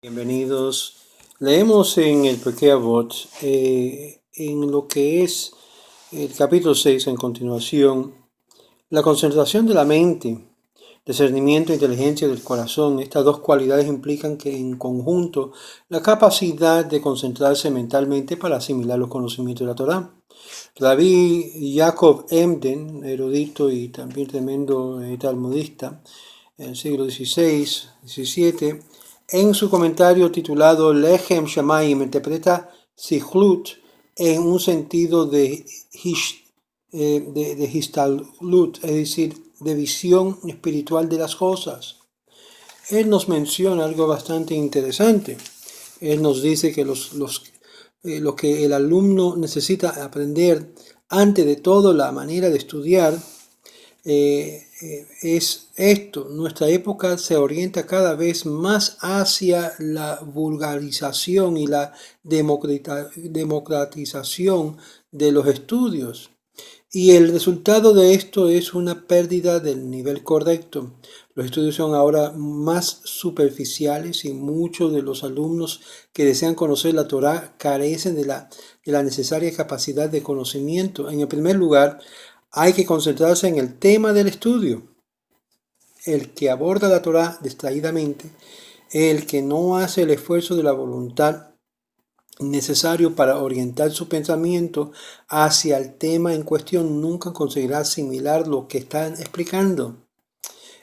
Bienvenidos. Leemos en el Pirkei Avot, en lo que es el capítulo 6 en continuación, la concentración de la mente, discernimiento e inteligencia del corazón. Estas dos cualidades implican que en conjunto la capacidad de concentrarse mentalmente para asimilar los conocimientos de la Torá. Rabbi Yaakov Emden, erudito y también tremendo talmudista, en el siglo XVI, XVII, en su comentario titulado Lechem Shamayim interpreta Sichlut en un sentido de Histalut, es decir, de visión espiritual de las cosas. Él nos menciona algo bastante interesante. Él nos dice que lo que el alumno necesita aprender antes de todo, la manera de estudiar, es esto. Nuestra época se orienta cada vez más hacia la vulgarización y la democratización de los estudios. Y el resultado de esto es una pérdida del nivel correcto. Los estudios son ahora más superficiales y muchos de los alumnos que desean conocer la Torá carecen de la necesaria capacidad de conocimiento. En el primer lugar, hay que concentrarse en el tema del estudio. El que aborda la Torá distraídamente, el que no hace el esfuerzo de la voluntad necesario para orientar su pensamiento hacia el tema en cuestión, nunca conseguirá asimilar lo que están explicando.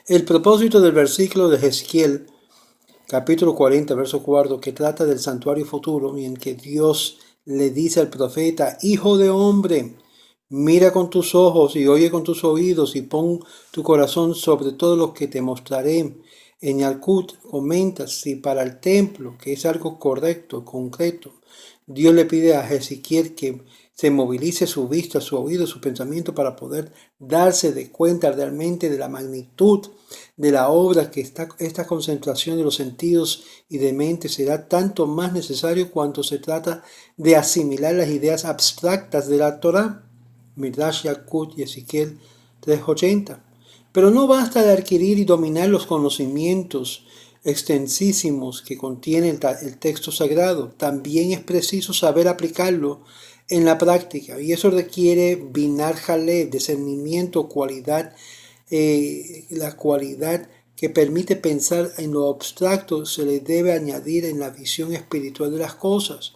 El propósito del versículo de Ezequiel, capítulo 40, verso 4, que trata del santuario futuro, y en que Dios le dice al profeta: Hijo de hombre, mira con tus ojos y oye con tus oídos y pon tu corazón sobre todo lo que te mostraré. En Yalkut comenta, si para el templo, que es algo correcto, concreto, Dios le pide a Ezequiel que se movilice su vista, su oído, su pensamiento para poder darse de cuenta realmente de la magnitud de la obra, que esta concentración de los sentidos y de mente será tanto más necesario cuanto se trata de asimilar las ideas abstractas de la Torá. Midrash Yalkut y Ezequiel 3:80. Pero no basta de adquirir y dominar los conocimientos extensísimos que contiene el texto sagrado. También es preciso saber aplicarlo en la práctica, y eso requiere binar jalé, discernimiento, cualidad, la cualidad que permite pensar en lo abstracto se le debe añadir en la visión espiritual de las cosas,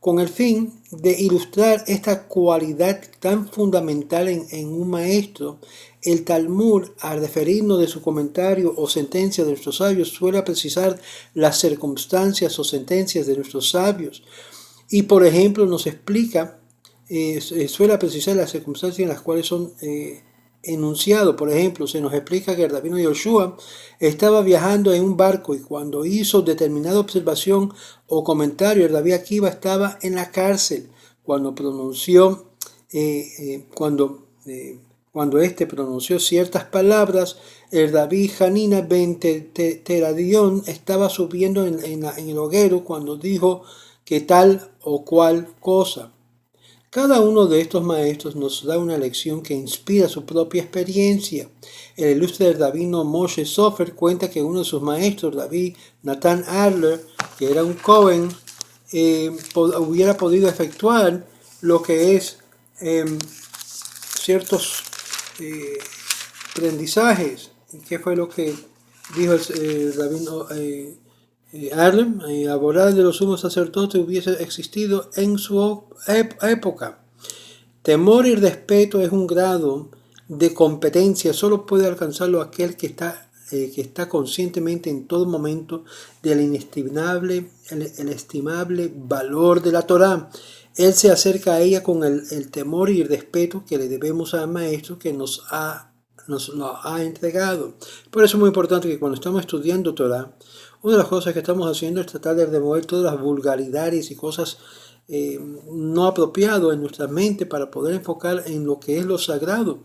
con el fin de ilustrar esta cualidad tan fundamental en un maestro. El Talmud, al referirnos de su comentario o sentencia de nuestros sabios, suele precisar las circunstancias o sentencias de nuestros sabios. Y por ejemplo nos explica, suele precisar las circunstancias en las cuales son enunciados. Por ejemplo, se nos explica que el rabino Yoshua estaba viajando en un barco y cuando hizo determinada observación o comentario, el rabí Akiva estaba en la cárcel. Cuando pronunció, cuando éste pronunció ciertas palabras, el rabí Hanina ben Teradión estaba subiendo en el hoguero cuando dijo que tal o cual cosa. Cada uno de estos maestros nos da una lección que inspira su propia experiencia. El ilustre rabino Moshe Sofer cuenta que uno de sus maestros, Rabbi Nathan Adler, que era un Cohen, hubiera podido efectuar lo que es ciertos aprendizajes. ¿Qué fue lo que dijo el rabino Adler? Aborar de los sumos sacerdotes hubiese existido en su época. Temor y respeto es un grado de competencia, solo puede alcanzarlo aquel que está conscientemente en todo momento del inestimable, el estimable valor de la Torá. Él se acerca a ella con el temor y el respeto que le debemos al maestro que nos ha entregado. Por eso es muy importante que cuando estamos estudiando Torá, una de las cosas que estamos haciendo es tratar de remover todas las vulgaridades y cosas no apropiado en nuestra mente para poder enfocar en lo que es lo sagrado.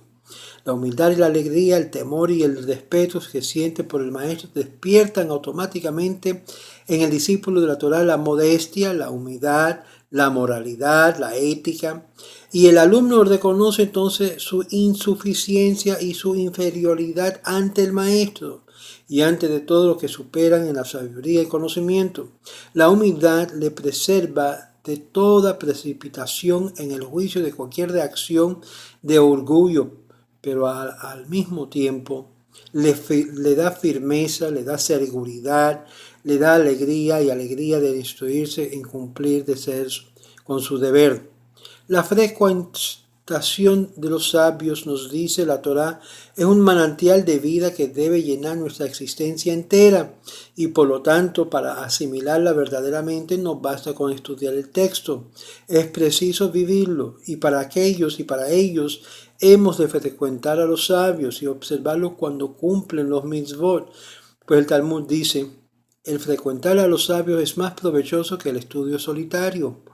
La humildad y la alegría, el temor y el respeto que siente por el maestro despiertan automáticamente en el discípulo de la Torá la modestia, la humildad, la moralidad, la ética, y el alumno reconoce entonces su insuficiencia y su inferioridad ante el maestro. y antes de todo los que superan en la sabiduría y conocimiento. La humildad le preserva de toda precipitación en el juicio de cualquier reacción de orgullo, pero al mismo tiempo le da firmeza, le da seguridad, le da alegría y alegría de instruirse en cumplir de ser con su deber. La frecuentación de los sabios, nos dice la Torá, es un manantial de vida que debe llenar nuestra existencia entera y por lo tanto para asimilarla verdaderamente no basta con estudiar el texto, es preciso vivirlo y para ellos hemos de frecuentar a los sabios y observarlos cuando cumplen los mitzvot, pues el Talmud dice, el frecuentar a los sabios es más provechoso que el estudio solitario.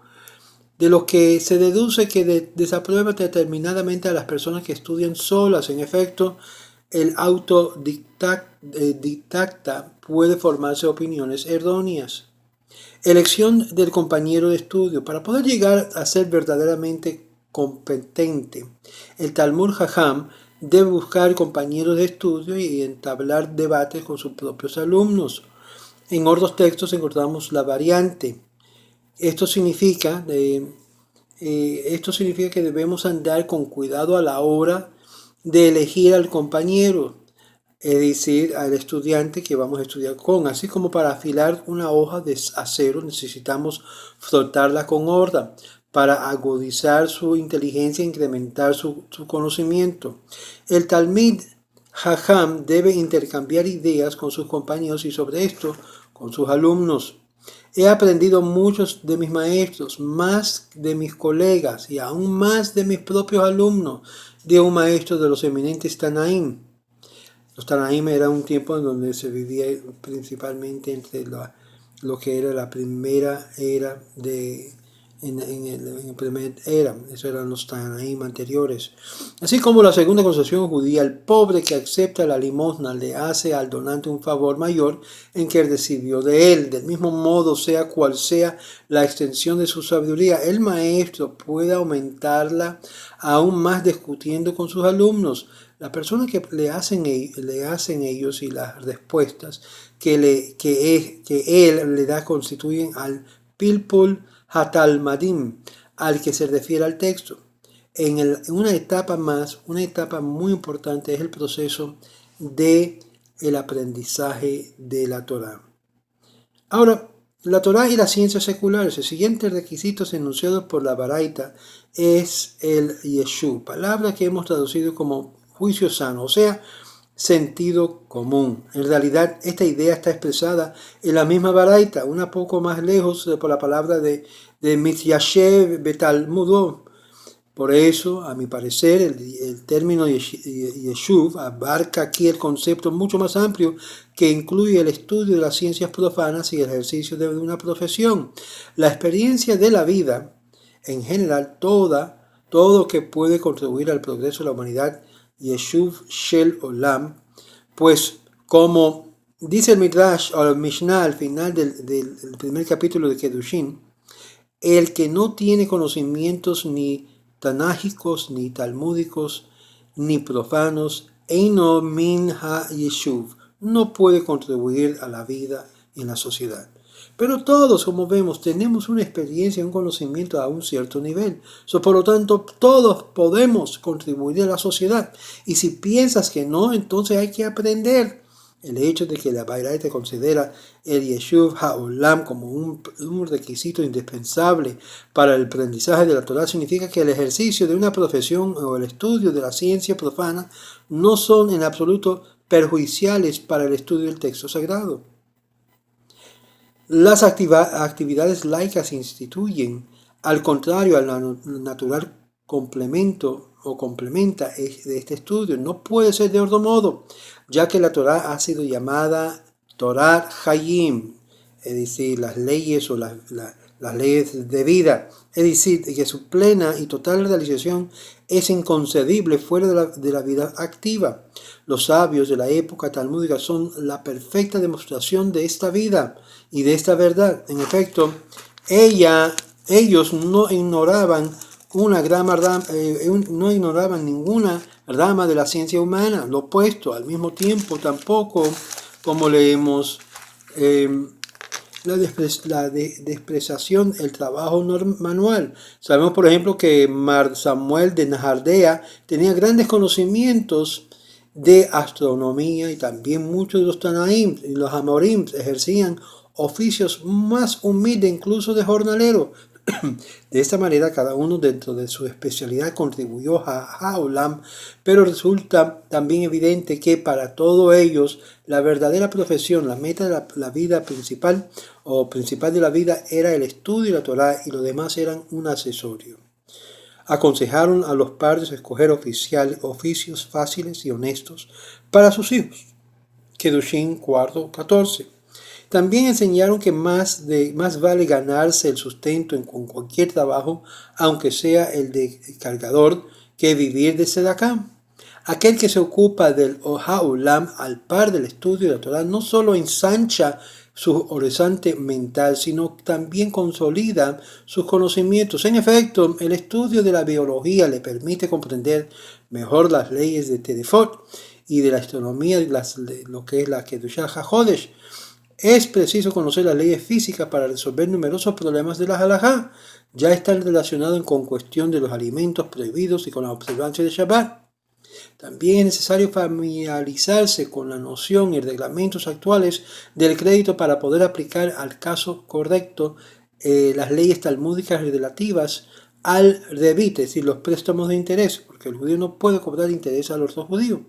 De lo que se deduce que desaprueba determinadamente a las personas que estudian solas. En efecto, el autodidacta puede formarse opiniones erróneas. Elección del compañero de estudio. Para poder llegar a ser verdaderamente competente, el Talmud Jajam debe buscar compañeros de estudio y entablar debates con sus propios alumnos. En otros textos encontramos la variante. Esto significa que debemos andar con cuidado a la hora de elegir al compañero, es decir, al estudiante que vamos a estudiar con. Así como para afilar una hoja de acero necesitamos frotarla con horda para agudizar su inteligencia e incrementar su conocimiento. El Talmid Jajam debe intercambiar ideas con sus compañeros y sobre esto con sus alumnos. He aprendido muchos de mis maestros, más de mis colegas y aún más de mis propios alumnos, de un maestro de los eminentes Tanaim. Los Tanaim era un tiempo en donde se vivía principalmente entre lo que era la primera era en la primera era, esos eran los Tanaim anteriores. Así como la segunda concepción judía, el pobre que acepta la limosna le hace al donante un favor mayor en que recibió de él. Del mismo modo, sea cual sea la extensión de su sabiduría, el maestro puede aumentarla aún más discutiendo con sus alumnos. La persona que le hacen ellos y las respuestas que él le da constituyen al pilpul hatalmadim, al que se refiere al texto. Una etapa muy importante es el proceso de el aprendizaje de la Torá. Ahora, la Torá y las ciencias seculares, el siguiente requisito enunciado por la Baraita es el Yeshuv, palabra que hemos traducido como juicio sano, o sea, sentido común. En realidad, esta idea está expresada en la misma Baraita, una poco más lejos por la palabra de Mityashev Betalmudo. Por eso, a mi parecer, el término Yeshuv abarca aquí el concepto mucho más amplio que incluye el estudio de las ciencias profanas y el ejercicio de una profesión. La experiencia de la vida, en general, todo que puede contribuir al progreso de la humanidad, Yeshuv Shel Olam, pues como dice el Midrash o el Mishnah al final del primer capítulo de Kedushin, el que no tiene conocimientos ni tanágicos, ni talmúdicos, ni profanos, Eino min ha-Yeshuv, no puede contribuir a la vida en la sociedad. Pero todos, como vemos, tenemos una experiencia, un conocimiento a un cierto nivel. Por lo tanto, todos podemos contribuir a la sociedad. Y si piensas que no, entonces hay que aprender. El hecho de que la Baraita considera el Yeshuv HaOlam como un requisito indispensable para el aprendizaje de la Torá significa que el ejercicio de una profesión o el estudio de la ciencia profana no son en absoluto perjudiciales para el estudio del texto sagrado. Las actividades laicas instituyen, al contrario, al natural complemento o complementa de este estudio. No puede ser de otro modo, ya que la Torá ha sido llamada Torah Hayim, es decir, las leyes o las leyes de vida, es decir, que su plena y total realización es inconcebible fuera de la vida activa. Los sabios de la época talmúdica son la perfecta demostración de esta vida y de esta verdad. En efecto, ellos no ignoraban ninguna rama de la ciencia humana, lo opuesto. Al mismo tiempo, tampoco como leemos la despreciación, el trabajo manual. Sabemos, por ejemplo, que Mar Samuel de Nahardea tenía grandes conocimientos de astronomía y también muchos de los Tanaim y los Amorim ejercían oficios más humildes, incluso de jornalero. De esta manera, cada uno dentro de su especialidad contribuyó a Haolam, pero resulta también evidente que para todos ellos la verdadera profesión, la meta de la vida principal o principal de la vida era el estudio de la Torá y lo demás eran un accesorio. Aconsejaron a los padres escoger oficios fáciles y honestos para sus hijos. Kedushin 4:14. También enseñaron que más vale ganarse el sustento con cualquier trabajo, aunque sea el de cargador, que vivir de sedacá. Aquel que se ocupa del Haolam al par del estudio de la Torá no solo ensancha su horizonte mental, sino también consolida sus conocimientos. En efecto, el estudio de la biología le permite comprender mejor las leyes de Tedefot y de la astronomía, lo que es la Kedushah HaJodesh. Es preciso conocer las leyes físicas para resolver numerosos problemas de la halajá. Ya están relacionados con cuestión de los alimentos prohibidos y con la observancia de Shabbat. También es necesario familiarizarse con la noción y reglamentos actuales del crédito para poder aplicar al caso correcto las leyes talmúdicas relativas al rebit, es decir, los préstamos de interés, porque el judío no puede cobrar interés al otro judío.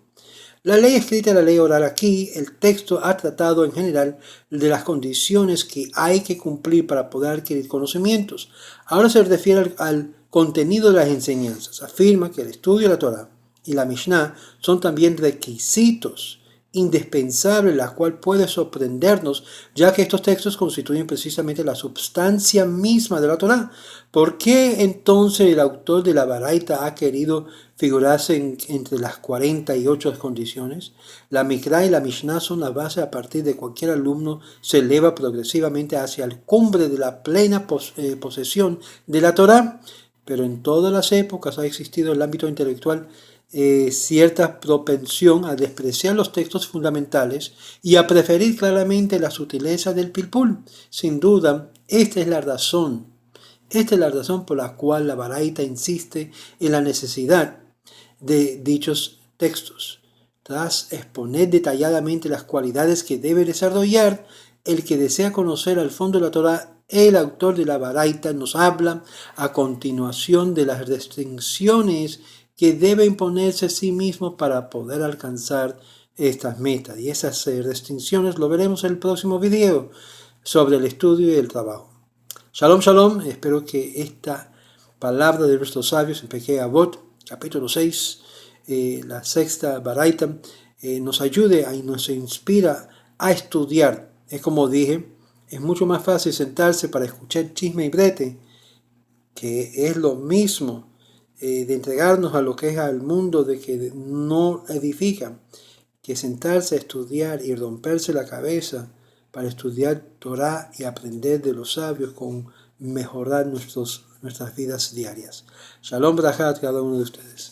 La ley escrita y la ley oral. Aquí el texto ha tratado en general de las condiciones que hay que cumplir para poder adquirir conocimientos. Ahora se refiere al contenido de las enseñanzas. Afirma que el estudio de la Torá y la Mishnah son también requisitos indispensables, la cual puede sorprendernos, ya que estos textos constituyen precisamente la substancia misma de la Torá. ¿Por qué entonces el autor de la Baraita ha querido figurarse entre las 48 condiciones? La Mikra y la Mishnah son la base a partir de cualquier alumno se eleva progresivamente hacia el cumbre de la plena posesión de la Torá. Pero en todas las épocas ha existido en el ámbito intelectual cierta propensión a despreciar los textos fundamentales y a preferir claramente la sutileza del pilpul. Sin duda, esta es la razón por la cual la Baraita insiste en la necesidad de dichos textos. Tras exponer detalladamente las cualidades que debe desarrollar el que desea conocer al fondo de la Torá, el autor de la Baraita nos habla a continuación de las restricciones que debe imponerse a sí mismo para poder alcanzar estas metas. Y esas restricciones lo veremos en el próximo video sobre el estudio y el trabajo. Shalom, shalom. Espero que esta palabra de nuestros sabios en Pirkei Avot, capítulo 6, la sexta Baraita, nos ayude y nos inspira a estudiar. Es como dije, es mucho más fácil sentarse para escuchar chisme y brete, que es lo mismo de entregarnos a lo que es al mundo de que no edifica, que sentarse a estudiar y romperse la cabeza para estudiar Torah y aprender de los sabios con mejorar nuestras vidas diarias. Shalom Brajat cada uno de ustedes.